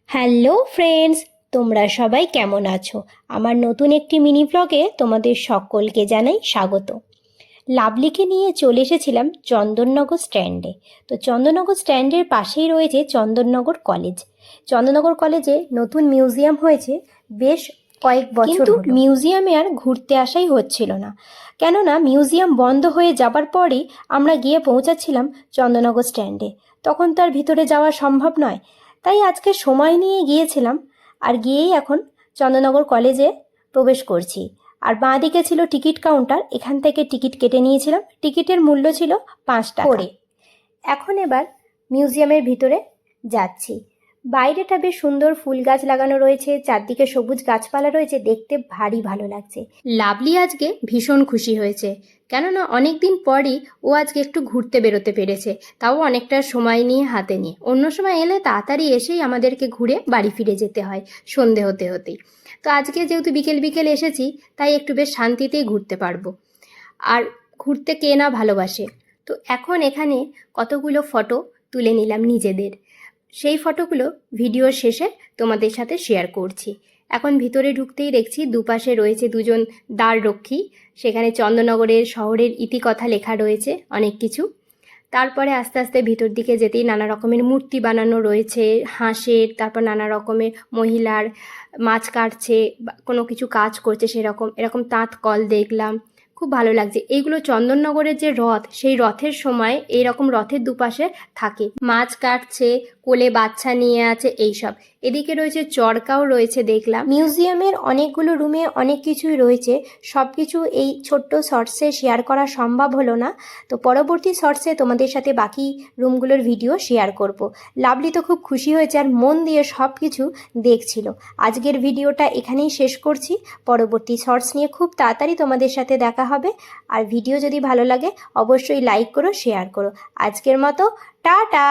Hello friends, তোমরা সবাই কেমন আছো? আমার নতুন একটি মিনি ব্লগে তোমাদের সকলকে জানাই স্বাগত। লাভলিকে নিয়ে চলে এসেছিলাম চন্দননগর স্ট্যান্ডে। তো চন্দননগর স্ট্যান্ডের পাশেই রয়েছে চন্দননগর কলেজ। চন্দননগর কলেজে নতুন মিউজিয়াম হয়েছে বেশ কয়েক বছর হলো। মিউজিয়ামে আর ঘুরতে আসাই হচ্ছিল না, কেননা মিউজিয়াম বন্ধ হয়ে যাবার পরই আমরা গিয়ে পৌঁছাচ্ছিলাম চন্দননগর স্ট্যান্ডে। তখন তার ভিতরে যাওয়া সম্ভব নয়, তাই আজকে সময় নিয়ে গিয়েছিলাম, আর গিয়েই এখন চন্দননগর কলেজে প্রবেশ করছি। আর বাঁ দিকে ছিল টিকিট কাউন্টার, এখান থেকে টিকিট কেটে নিয়েছিলাম। টিকিটের মূল্য ছিল 5 টাকা করে। এখন এবার মিউজিয়ামের ভিতরে যাচ্ছি। বাইরেটা বেশ সুন্দর ফুল গাছ লাগানো রয়েছে, চারদিকে সবুজ গাছপালা রয়েছে, দেখতে ভারী ভালো লাগছে। লাভলি আজকে ভীষণ খুশি হয়েছে, কেননা অনেক দিন পরই ও আজকে একটু ঘুরতে বেরোতে পেরেছে, তাও অনেকটা সময় নিয়ে হাতে নিয়ে। অন্য সময় এলে তাড়াতাড়ি এসেই আমাদেরকে ঘুরে বাড়ি ফিরে যেতে হয় সন্ধে হতে হতেই। তো আজকে যেহেতু বিকেল বিকেল এসেছি, তাই একটু বেশ শান্তিতেই ঘুরতে পারবো। আর ঘুরতে কে না ভালোবাসে। তো এখন এখানে কতগুলো ফটো তুলে নিলাম নিজেদের। সেই ফটোগুলো ভিডিওর শেষে তোমাদের সাথে শেয়ার করছি। এখন ভিতরে ঢুকতেই দেখছি দুপাশে রয়েছে দুজন দ্বাররক্ষী। সেখানে চন্দননগরের শহরের ইতিকথা লেখা রয়েছে অনেক কিছু। তারপরে আস্তে আস্তে ভিতর দিকে যেতেই নানা রকমের মূর্তি বানানো রয়েছে হাঁসের, তারপর নানা রকমের মহিলার মাছ কাটছে, কোনো কিছু কাজ করছে এরকম তাঁত কল দেখলাম। খুব ভালো লাগছে। এইগুলো চন্দননগরের যে রথ, সেই রথের সময় এইরকম রথের দুপাশে থাকে, মাছ কাটছে, কোলে বাচ্চা নিয়ে আছে, এইসব। এদিকে রয়েছে চরকাও রয়েছে দেখলাম। মিউজিয়ামের অনেকগুলো রুমে অনেক কিছুই রয়েছে, সব কিছু এই ছোট্ট শর্টসে শেয়ার করা সম্ভব হলো না। তো পরবর্তী শর্টসে তোমাদের সাথে বাকি রুমগুলোর ভিডিও শেয়ার করব। লাভলি তো খুব খুশি হয়েছে আর মন দিয়ে সব কিছু দেখছিল। আজকের ভিডিওটা এখানেই শেষ করছি। পরবর্তী শর্টস নিয়ে খুব তাড়াতাড়ি তোমাদের সাথে দেখা হবে। আর ভিডিও যদি ভালো লাগে অবশ্যই লাইক করো, শেয়ার করো। আজকের মতো টাটা।